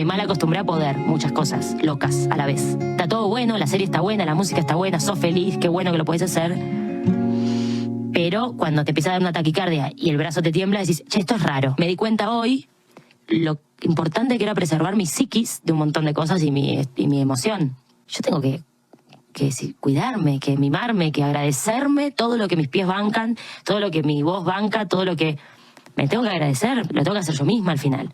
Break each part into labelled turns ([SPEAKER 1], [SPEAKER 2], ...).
[SPEAKER 1] mal acostumbré a poder muchas cosas locas a la vez. Está todo bueno, la serie está buena, la música está buena, sos feliz, qué bueno que lo podés hacer. Pero cuando te empieza a dar una taquicardia y el brazo te tiembla, decís, che, esto es raro. Me di cuenta hoy lo importante que era preservar mi psiquis de un montón de cosas y mi emoción. Yo tengo que cuidarme, que mimarme, que agradecerme todo lo que mis pies bancan, todo lo que mi voz banca, todo lo que me tengo que agradecer, lo tengo que hacer yo misma al final.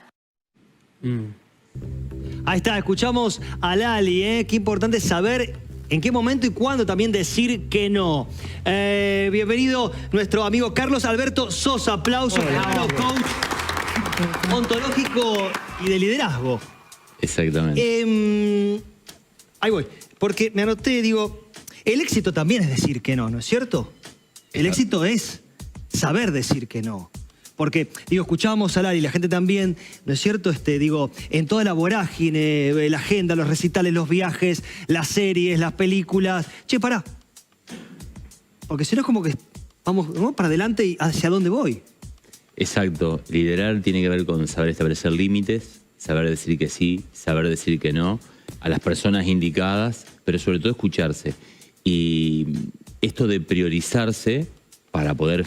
[SPEAKER 2] Ahí está, escuchamos a Lali, Qué importante saber en qué momento y cuándo también decir que no. Bienvenido nuestro amigo Carlos Alberto Sosa. Aplausos, coach ontológico y de liderazgo.
[SPEAKER 3] Exactamente.
[SPEAKER 2] Ahí voy, porque me anoté, digo, el éxito también es decir que no, ¿no es cierto? El éxito es saber decir que no. Porque, digo, escuchábamos a Lali, la gente también, ¿no es cierto? Digo, en toda la vorágine, la agenda, los recitales, los viajes, las series, las películas. Che, pará. Porque si no es como que vamos para adelante y hacia dónde voy.
[SPEAKER 3] Exacto. Liderar tiene que ver con saber establecer límites, saber decir que sí, saber decir que no, a las personas indicadas, pero sobre todo escucharse. Y esto de priorizarse para poder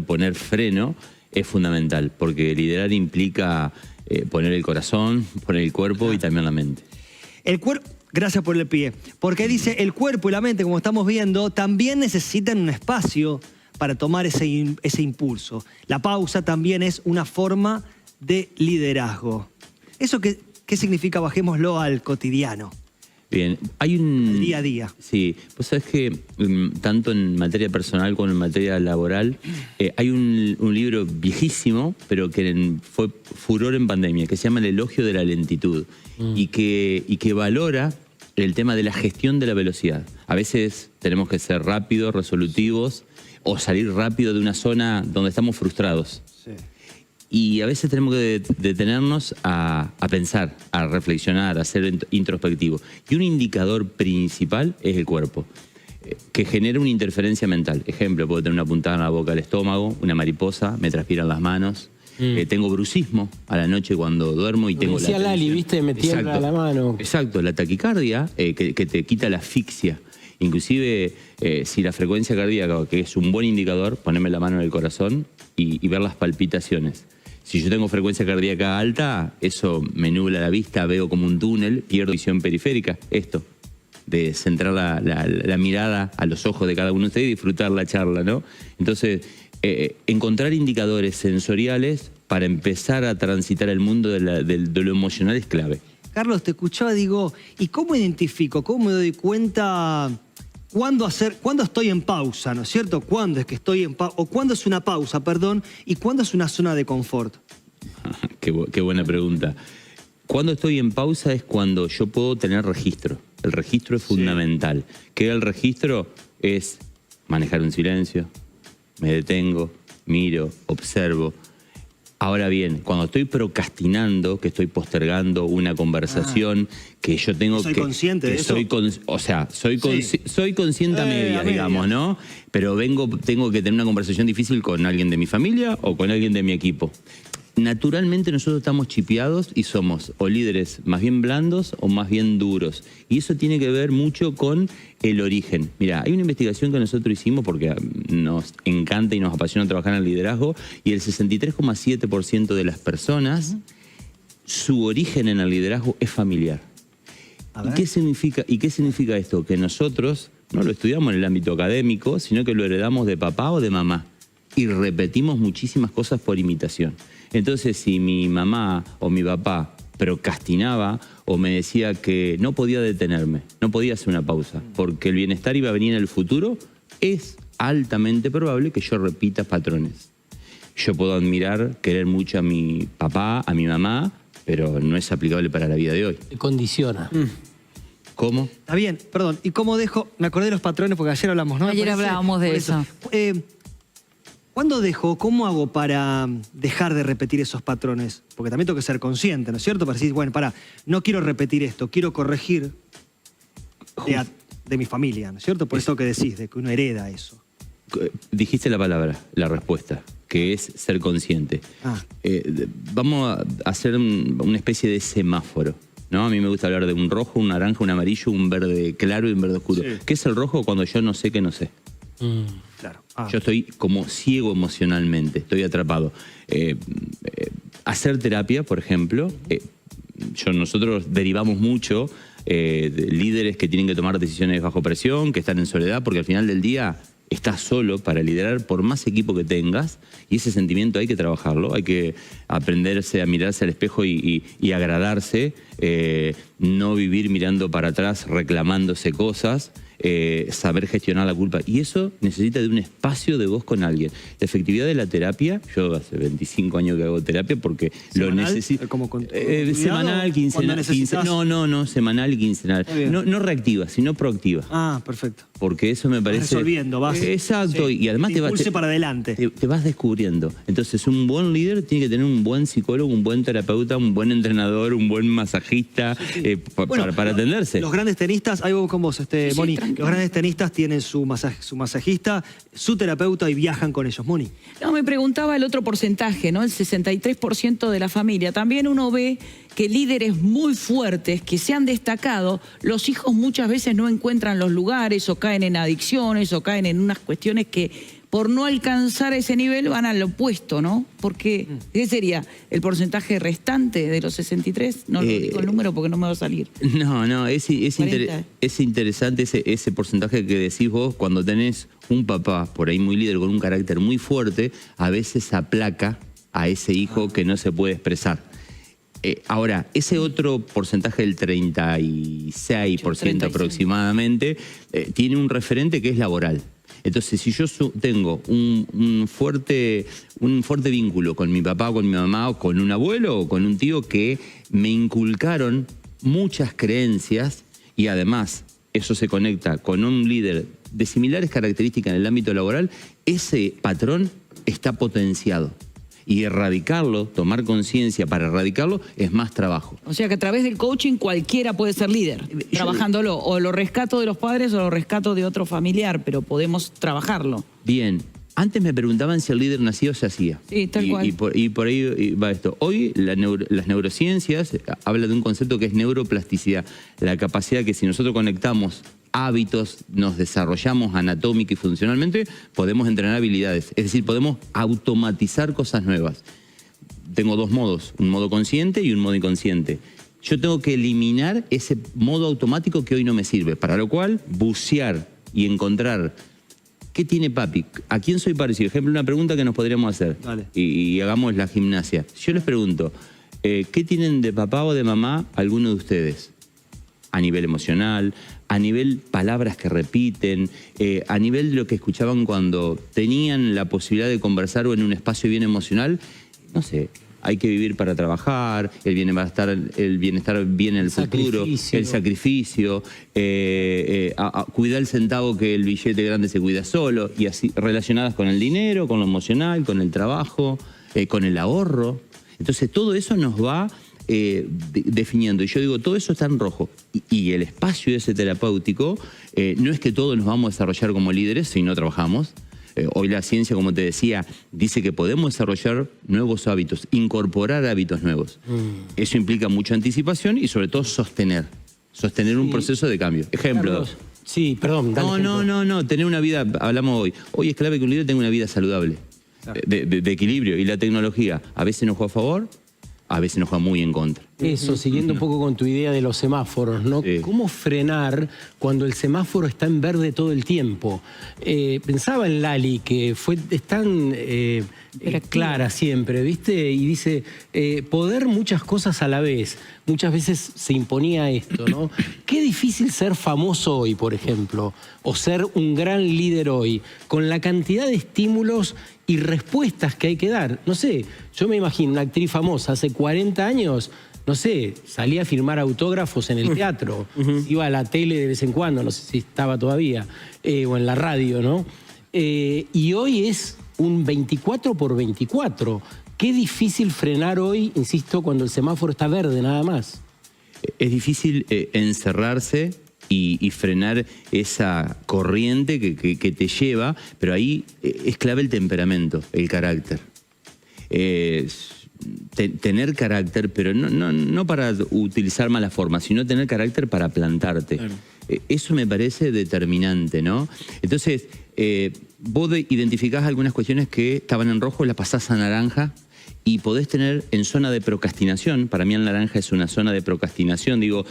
[SPEAKER 3] poner freno es fundamental, porque liderar implica poner el corazón, poner el cuerpo y también la mente.
[SPEAKER 2] El cuerpo, gracias por el pie, porque dice el cuerpo y la mente, como estamos viendo, también necesitan un espacio para tomar ese impulso. La pausa también es una forma de liderazgo. ¿Eso qué significa? Bajémoslo al cotidiano.
[SPEAKER 3] Bien, hay un...
[SPEAKER 2] día a día.
[SPEAKER 3] Sí, vos sabés que tanto en materia personal como en materia laboral, hay un libro viejísimo, pero que fue furor en pandemia, que se llama El elogio de la lentitud, y que valora el tema de la gestión de la velocidad. A veces tenemos que ser rápidos, resolutivos, o salir rápido de una zona donde estamos frustrados. Sí. Y a veces tenemos que detenernos a pensar, a reflexionar, a ser introspectivo. Y un indicador principal es el cuerpo, que genera una interferencia mental. Ejemplo, puedo tener una puntada en la boca del estómago, una mariposa, me transpiran las manos. Tengo brucismo a la noche cuando duermo y tengo
[SPEAKER 4] decía Lali, viste, me tiembla la mano.
[SPEAKER 3] Exacto, la taquicardia que te quita la asfixia. Inclusive, si la frecuencia cardíaca, que es un buen indicador, ponerme la mano en el corazón y ver las palpitaciones. Si yo tengo frecuencia cardíaca alta, eso me nubla la vista, veo como un túnel, pierdo visión periférica. Esto, de centrar la mirada a los ojos de cada uno de ustedes y disfrutar la charla, ¿no? Entonces, encontrar indicadores sensoriales para empezar a transitar el mundo de lo emocional es clave.
[SPEAKER 2] Carlos, te escuchaba, digo, ¿y cómo identifico, cómo me doy cuenta cuándo estoy en pausa, ¿no es cierto? ¿Cuándo es que estoy en pausa? O cuándo es una pausa, perdón, y cuándo es una zona de confort.
[SPEAKER 3] Qué buena pregunta. Cuando estoy en pausa es cuando yo puedo tener registro. El registro es fundamental. ¿Qué es el registro? Es manejar un silencio, me detengo, miro, observo. Ahora bien, cuando estoy procrastinando, que estoy postergando una conversación, que yo tengo que...
[SPEAKER 2] ¿Soy consciente de eso?
[SPEAKER 3] Soy consciente a medias, digamos, ¿no? Pero tengo que tener una conversación difícil con alguien de mi familia o con alguien de mi equipo. Naturalmente nosotros estamos chipeados y somos o líderes más bien blandos o más bien duros. Y eso tiene que ver mucho con el origen. Mira, hay una investigación que nosotros hicimos porque nos encanta y nos apasiona trabajar en el liderazgo y el 63,7% de las personas, su origen en el liderazgo es familiar. ¿Y qué significa esto? Que nosotros no lo estudiamos en el ámbito académico, sino que lo heredamos de papá o de mamá. Y repetimos muchísimas cosas por imitación. Entonces, si mi mamá o mi papá procrastinaba o me decía que no podía detenerme, no podía hacer una pausa, porque el bienestar iba a venir en el futuro, es altamente probable que yo repita patrones. Yo puedo admirar, querer mucho a mi papá, a mi mamá, pero no es aplicable para la vida de hoy.
[SPEAKER 4] Te condiciona.
[SPEAKER 3] ¿Cómo?
[SPEAKER 2] Está bien, perdón. ¿Y cómo dejo? Me acordé de los patrones porque ayer hablamos, ¿no?
[SPEAKER 5] Ayer hablábamos de eso.
[SPEAKER 2] ¿Cuándo dejo? ¿Cómo hago para dejar de repetir esos patrones? Porque también tengo que ser consciente, ¿no es cierto? Para decir, bueno, no quiero repetir esto, quiero corregir de mi familia, ¿no es cierto? Por eso que decís, de que uno hereda eso.
[SPEAKER 3] Dijiste la palabra, la respuesta, que es ser consciente. Vamos a hacer una especie de semáforo, ¿no? A mí me gusta hablar de un rojo, un naranja, un amarillo, un verde claro y un verde oscuro. Sí. ¿Qué es el rojo? Cuando yo no sé que no sé.
[SPEAKER 2] Claro.
[SPEAKER 3] Yo estoy como ciego emocionalmente, estoy atrapado. Hacer terapia, por ejemplo, nosotros derivamos mucho de líderes que tienen que tomar decisiones bajo presión, que están en soledad, porque al final del día estás solo para liderar por más equipo que tengas, y ese sentimiento hay que trabajarlo, hay que aprenderse a mirarse al espejo y agradarse, no vivir mirando para atrás reclamándose cosas, saber gestionar la culpa. Y eso necesita de un espacio de voz con alguien. La efectividad de la terapia, yo hace 25 años que hago terapia porque
[SPEAKER 2] ¿semanal?
[SPEAKER 3] Lo necesito. Semanal, quincenal. No, semanal y quincenal. No reactiva, sino proactiva.
[SPEAKER 2] Perfecto.
[SPEAKER 3] Porque eso me parece...
[SPEAKER 2] Resolviendo, vas.
[SPEAKER 3] Exacto, sí. Y además
[SPEAKER 2] te para adelante.
[SPEAKER 3] Te vas descubriendo. Entonces, un buen líder tiene que tener un buen psicólogo, un buen terapeuta, un buen entrenador, un buen masajista, para atenderse.
[SPEAKER 2] Los grandes tenistas, ahí vos con vos, Moni, los grandes tenistas tienen su masajista, su terapeuta y viajan con ellos. Moni.
[SPEAKER 5] No, me preguntaba el otro porcentaje, ¿no? El 63% de la familia. También uno ve que líderes muy fuertes que se han destacado, los hijos muchas veces no encuentran los lugares o caen en adicciones o caen en unas cuestiones que por no alcanzar ese nivel van al opuesto, ¿no? Porque, ¿qué sería? ¿El porcentaje restante de los 63? No lo digo el número porque no me va a salir.
[SPEAKER 3] No, es interesante ese porcentaje que decís vos cuando tenés un papá por ahí muy líder con un carácter muy fuerte, a veces aplaca a ese hijo que no se puede expresar. Ahora, ese otro porcentaje del 36% aproximadamente tiene un referente que es laboral. Entonces, si yo tengo un fuerte vínculo con mi papá, con mi mamá, o con un abuelo, o con un tío que me inculcaron muchas creencias y además eso se conecta con un líder de similares características en el ámbito laboral, ese patrón está potenciado. Y erradicarlo, tomar conciencia para erradicarlo, es más trabajo.
[SPEAKER 5] O sea que a través del coaching cualquiera puede ser líder, trabajándolo. O lo rescato de los padres o lo rescato de otro familiar, pero podemos trabajarlo.
[SPEAKER 3] Bien. Antes me preguntaban si el líder nacía o se hacía.
[SPEAKER 5] Sí, tal cual.
[SPEAKER 3] Y por ahí va esto. Hoy las neurociencias hablan de un concepto que es neuroplasticidad. La capacidad que si nosotros conectamos hábitos, nos desarrollamos anatómica y funcionalmente, podemos entrenar habilidades. Es decir, podemos automatizar cosas nuevas. Tengo dos modos, un modo consciente y un modo inconsciente. Yo tengo que eliminar ese modo automático que hoy no me sirve, para lo cual bucear y encontrar qué tiene papi, a quién soy parecido. Ejemplo, una pregunta que nos podríamos hacer.
[SPEAKER 2] Vale.
[SPEAKER 3] Y hagamos la gimnasia. Yo les pregunto, ¿qué tienen de papá o de mamá alguno de ustedes? A nivel emocional, a nivel palabras que repiten, a nivel de lo que escuchaban cuando tenían la posibilidad de conversar o en un espacio bien emocional. No sé, hay que vivir para trabajar, el bienestar viene en el futuro, el sacrificio, cuidar el centavo que el billete grande se cuida solo, y así relacionadas con el dinero, con lo emocional, con el trabajo, con el ahorro. Entonces todo eso nos va definiendo. Y yo digo, todo eso está en rojo. Y el espacio ese terapéutico, no es que todos nos vamos a desarrollar como líderes si no trabajamos. Hoy la ciencia, como te decía, dice que podemos desarrollar nuevos hábitos, incorporar hábitos nuevos. Eso implica mucha anticipación y sobre todo sostener un proceso de cambio. Ejemplo.
[SPEAKER 4] Carlos. Sí, perdón.
[SPEAKER 3] No, tener una vida, hablamos hoy. Hoy es clave que un líder tenga una vida saludable, de equilibrio. Y la tecnología a veces nos juega a favor, a veces nos juega muy en contra.
[SPEAKER 4] Eso, siguiendo un poco con tu idea de los semáforos, ¿no?
[SPEAKER 3] Sí.
[SPEAKER 4] ¿Cómo frenar cuando el semáforo está en verde todo el tiempo? Pensaba en Lali, que es tan clara siempre, ¿viste? Y dice, poder muchas cosas a la vez. Muchas veces se imponía esto, ¿no? Qué difícil ser famoso hoy, por ejemplo, o ser un gran líder hoy, con la cantidad de estímulos y respuestas que hay que dar. No sé, yo me imagino una actriz famosa hace 40 años, no sé, salía a firmar autógrafos en el teatro, iba a la tele de vez en cuando, no sé si estaba todavía, o en la radio, ¿no? Y hoy es un 24/24. Qué difícil frenar hoy, insisto, cuando el semáforo está verde nada más.
[SPEAKER 3] Es difícil encerrarse y frenar esa corriente que te lleva, pero ahí es clave el temperamento, el carácter. Tener carácter, pero no para utilizar malas formas, sino tener carácter para plantarte. Claro. Eso me parece determinante, ¿no? Entonces, vos identificás algunas cuestiones que estaban en rojo, las pasás a naranja y podés tener en zona de procrastinación. Para mí el naranja es una zona de procrastinación. Digo,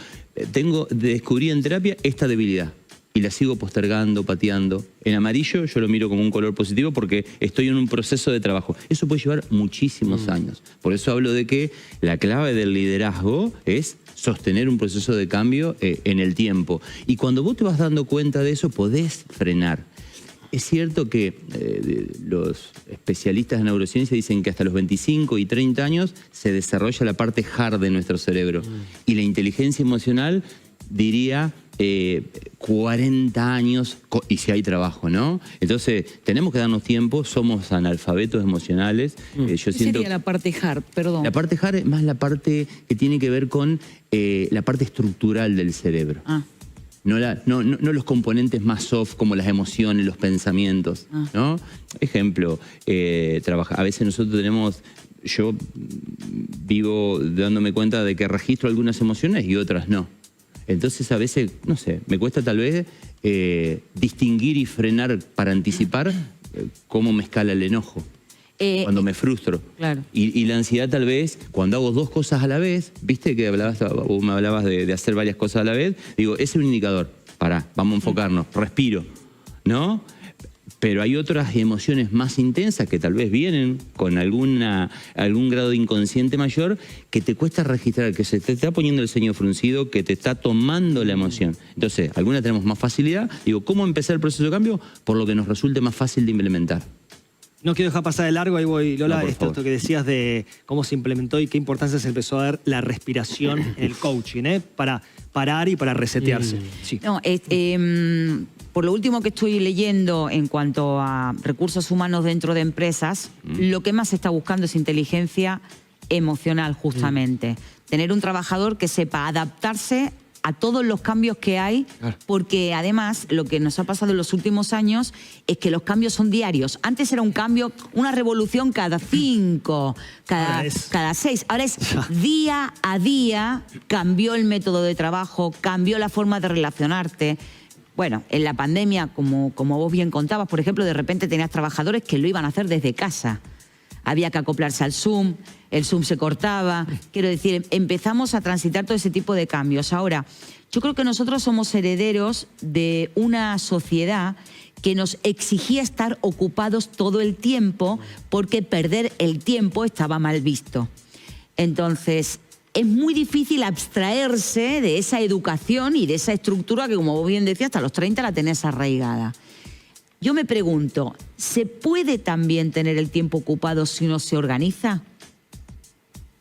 [SPEAKER 3] descubrí en terapia esta debilidad y la sigo postergando, pateando. En amarillo yo lo miro como un color positivo porque estoy en un proceso de trabajo. Eso puede llevar muchísimos años. Por eso hablo de que la clave del liderazgo es sostener un proceso de cambio en el tiempo. Y cuando vos te vas dando cuenta de eso, podés frenar. Es cierto que los especialistas de neurociencia dicen que hasta los 25 y 30 años se desarrolla la parte hard de nuestro cerebro. Y la inteligencia emocional, diría, 40 años, y si hay trabajo, ¿no? Entonces, tenemos que darnos tiempo, somos analfabetos emocionales.
[SPEAKER 5] ¿Qué sería la parte hard? Perdón.
[SPEAKER 3] La parte hard es más la parte que tiene que ver con la parte estructural del cerebro. No los componentes más soft como las emociones, los pensamientos, ¿no? Ejemplo, a veces nosotros yo vivo dándome cuenta de que registro algunas emociones y otras no. Entonces a veces, no sé, me cuesta tal vez distinguir y frenar para anticipar cómo me escala el enojo. Cuando me frustro.
[SPEAKER 5] Claro.
[SPEAKER 3] Y la ansiedad tal vez, cuando hago dos cosas a la vez, viste que vos me hablabas de hacer varias cosas a la vez, digo, ese es un indicador. Pará, vamos a enfocarnos, respiro, ¿no? Pero hay otras emociones más intensas que tal vez vienen con algún grado de inconsciente mayor que te cuesta registrar, que se te está poniendo el ceño fruncido, que te está tomando la emoción. Entonces, algunas tenemos más facilidad. Digo, ¿cómo empezar el proceso de cambio? Por lo que nos resulte más fácil de implementar.
[SPEAKER 2] No quiero dejar pasar de largo, ahí voy, Lola,
[SPEAKER 3] No,
[SPEAKER 2] esto que decías de cómo se implementó y qué importancia se empezó a dar la respiración en el coaching, para parar y para resetearse. Sí.
[SPEAKER 5] No, por lo último que estoy leyendo en cuanto a recursos humanos dentro de empresas, lo que más se está buscando es inteligencia emocional, justamente. Tener un trabajador que sepa adaptarse a todos los cambios que hay, porque además lo que nos ha pasado en los últimos años es que los cambios son diarios. Antes era un cambio, una revolución cada 5, cada 6. Ahora es día a día, cambió el método de trabajo, cambió la forma de relacionarte. Bueno, en la pandemia, como vos bien contabas, por ejemplo, de repente tenías trabajadores que lo iban a hacer desde casa. Había que acoplarse al Zoom, el Zoom se cortaba. Quiero decir, empezamos a transitar todo ese tipo de cambios. Ahora, yo creo que nosotros somos herederos de una sociedad que nos exigía estar ocupados todo el tiempo porque perder el tiempo estaba mal visto. Entonces, es muy difícil abstraerse de esa educación y de esa estructura que, como vos bien decías, hasta los 30 la tenés arraigada. Yo me pregunto, ¿se puede también tener el tiempo ocupado si uno se organiza?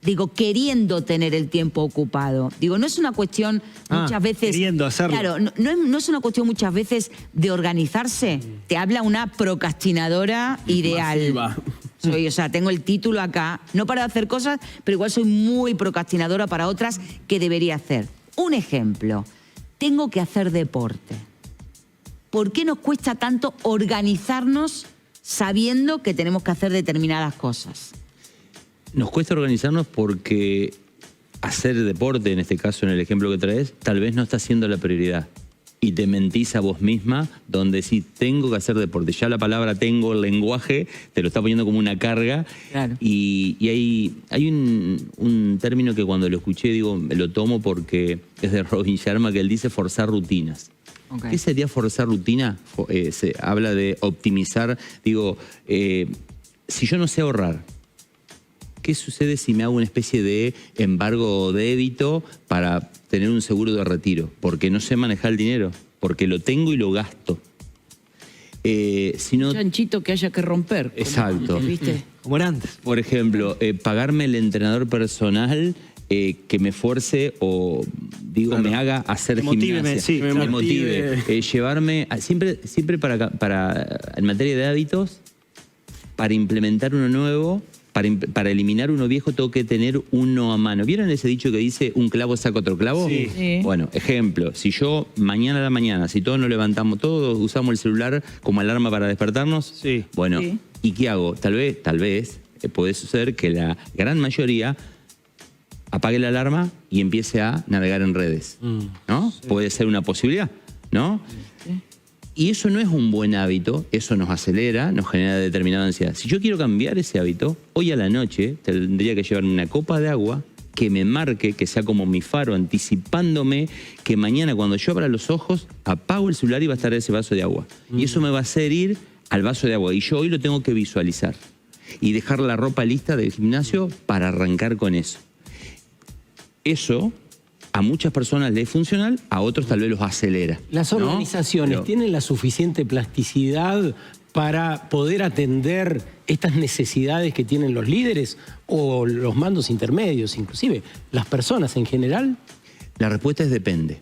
[SPEAKER 5] Digo, queriendo tener el tiempo ocupado. Digo, no es una cuestión muchas veces...
[SPEAKER 2] Queriendo hacerlo.
[SPEAKER 5] Claro, no es una cuestión muchas veces de organizarse. Te habla una procrastinadora ideal. O sea, tengo el título acá, no para hacer cosas, pero igual soy muy procrastinadora para otras que debería hacer. Un ejemplo, tengo que hacer deporte. ¿Por qué nos cuesta tanto organizarnos sabiendo que tenemos que hacer determinadas cosas?
[SPEAKER 3] Nos cuesta organizarnos porque hacer deporte, en este caso, en el ejemplo que traes, tal vez no está siendo la prioridad. Y te mentís a vos misma, donde sí tengo que hacer deporte. Ya la palabra tengo, el lenguaje, te lo está poniendo como una carga.
[SPEAKER 5] Claro.
[SPEAKER 3] Y hay un término que cuando lo escuché, digo, lo tomo porque es de Robin Sharma, que él dice forzar rutinas. ¿Qué sería forzar rutina? Se habla de optimizar. Digo, si yo no sé ahorrar, ¿qué sucede si me hago una especie de embargo o débito para tener un seguro de retiro? Porque no sé manejar el dinero, porque lo tengo y lo gasto. Si no,
[SPEAKER 5] un chanchito que haya que romper.
[SPEAKER 3] Exacto.
[SPEAKER 5] ¿Viste?
[SPEAKER 2] Como era antes.
[SPEAKER 3] Por ejemplo, pagarme el entrenador personal que me fuerce o, digo, me haga hacer gimnasia. Me motive. Llevarme, siempre en materia de hábitos, para implementar uno nuevo, para eliminar uno viejo tengo que tener uno a mano. ¿Vieron ese dicho que dice un clavo saca otro clavo?
[SPEAKER 2] Sí.
[SPEAKER 5] Sí.
[SPEAKER 3] Bueno, ejemplo, si yo mañana a la mañana, si todos nos levantamos, todos usamos el celular como alarma para despertarnos,
[SPEAKER 2] Sí.
[SPEAKER 3] bueno,
[SPEAKER 5] Sí.
[SPEAKER 3] ¿y qué hago? Tal vez puede suceder que la gran mayoría apague la alarma y empiece a navegar en redes, ¿no? Puede ser una posibilidad, ¿no? Y eso no es un buen hábito, eso nos acelera, nos genera determinada ansiedad. Si yo quiero cambiar ese hábito, hoy a la noche tendría que llevarme una copa de agua que me marque, que sea como mi faro, anticipándome que mañana cuando yo abra los ojos, apago el celular y va a estar ese vaso de agua. Y eso me va a hacer ir al vaso de agua. Y yo hoy lo tengo que visualizar. Y dejar la ropa lista del gimnasio para arrancar con eso. Eso a muchas personas les es funcional, a otros tal vez los acelera.
[SPEAKER 4] Las
[SPEAKER 3] ¿no?
[SPEAKER 4] organizaciones
[SPEAKER 3] Pero-
[SPEAKER 4] tienen la suficiente plasticidad para poder atender estas necesidades que tienen los líderes o los mandos intermedios, inclusive las personas en general.
[SPEAKER 3] La respuesta es depende.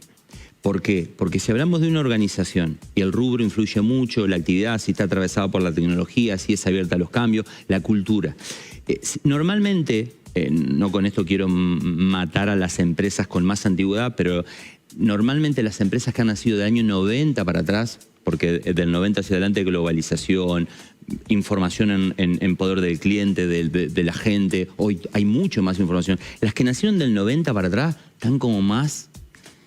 [SPEAKER 3] ¿Por qué? Porque si hablamos de una organización y el rubro influye mucho, la actividad, si está atravesada por la tecnología, si es abierta a los cambios, la cultura. Normalmente, no con esto quiero matar a las empresas con más antigüedad, pero normalmente las empresas que han nacido del año 90 para atrás, porque del 90 hacia adelante globalización, información en poder del cliente, de la gente, hoy hay mucho más información. Las que nacieron del 90 para atrás están como más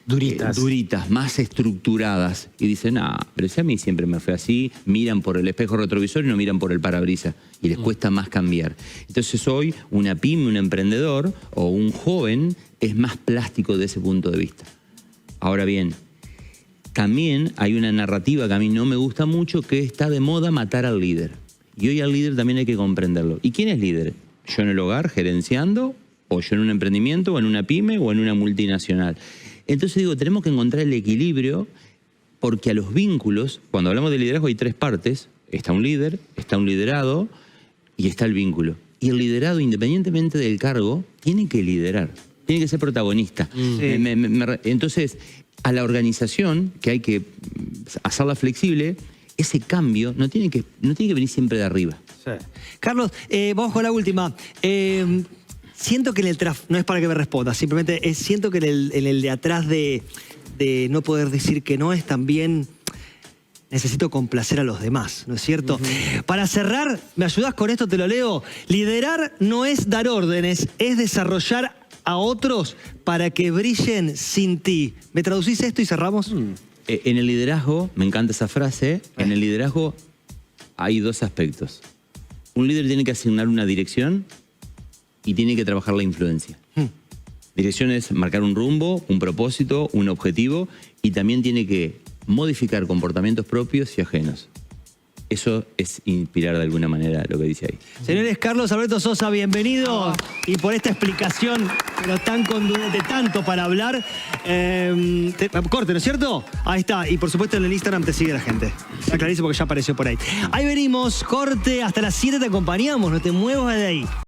[SPEAKER 3] duritas, más estructuradas. Y dicen, pero si a mí siempre me fue así, miran por el espejo retrovisor y no miran por el parabrisas. Y les cuesta más cambiar. Entonces hoy una pyme, un emprendedor o un joven es más plástico de ese punto de vista. Ahora bien, también hay una narrativa que a mí no me gusta mucho, que está de moda matar al líder. Y hoy al líder también hay que comprenderlo. ¿Y quién es líder? ¿Yo en el hogar, gerenciando? ¿O yo en un emprendimiento, o en una pyme, o en una multinacional? Entonces digo, tenemos que encontrar el equilibrio, porque a los vínculos, cuando hablamos de liderazgo hay tres partes. Está un líder, está un liderado y está el vínculo. Y el liderado, independientemente del cargo, tiene que liderar, tiene que ser protagonista. Entonces, a la organización, que hay que hacerla flexible, ese cambio no tiene que venir siempre de arriba.
[SPEAKER 2] Sí. Carlos, vamos con la última. Siento que en el no es para que me respondas, simplemente siento que en el de atrás de no poder decir que no es también necesito complacer a los demás, ¿no es cierto? Para cerrar, ¿me ayudás con esto? Te lo leo. Liderar no es dar órdenes, es desarrollar a otros para que brillen sin ti. ¿Me traducís esto y cerramos?
[SPEAKER 3] En el liderazgo, me encanta esa frase, en el liderazgo hay dos aspectos. Un líder tiene que asignar una dirección y tiene que trabajar la influencia. Dirección es marcar un rumbo, un propósito, un objetivo, y también tiene que modificar comportamientos propios y ajenos. Eso es inspirar de alguna manera lo que dice ahí.
[SPEAKER 2] Señores, Carlos Alberto Sosa, bienvenido. Y por esta explicación, pero tan contundente, tanto para hablar. Corte, ¿no es cierto? Ahí está. Y por supuesto en el Instagram te sigue la gente. Está clarísimo que ya apareció por ahí. Ahí venimos, corte. Hasta las 7 te acompañamos. No te muevas de ahí.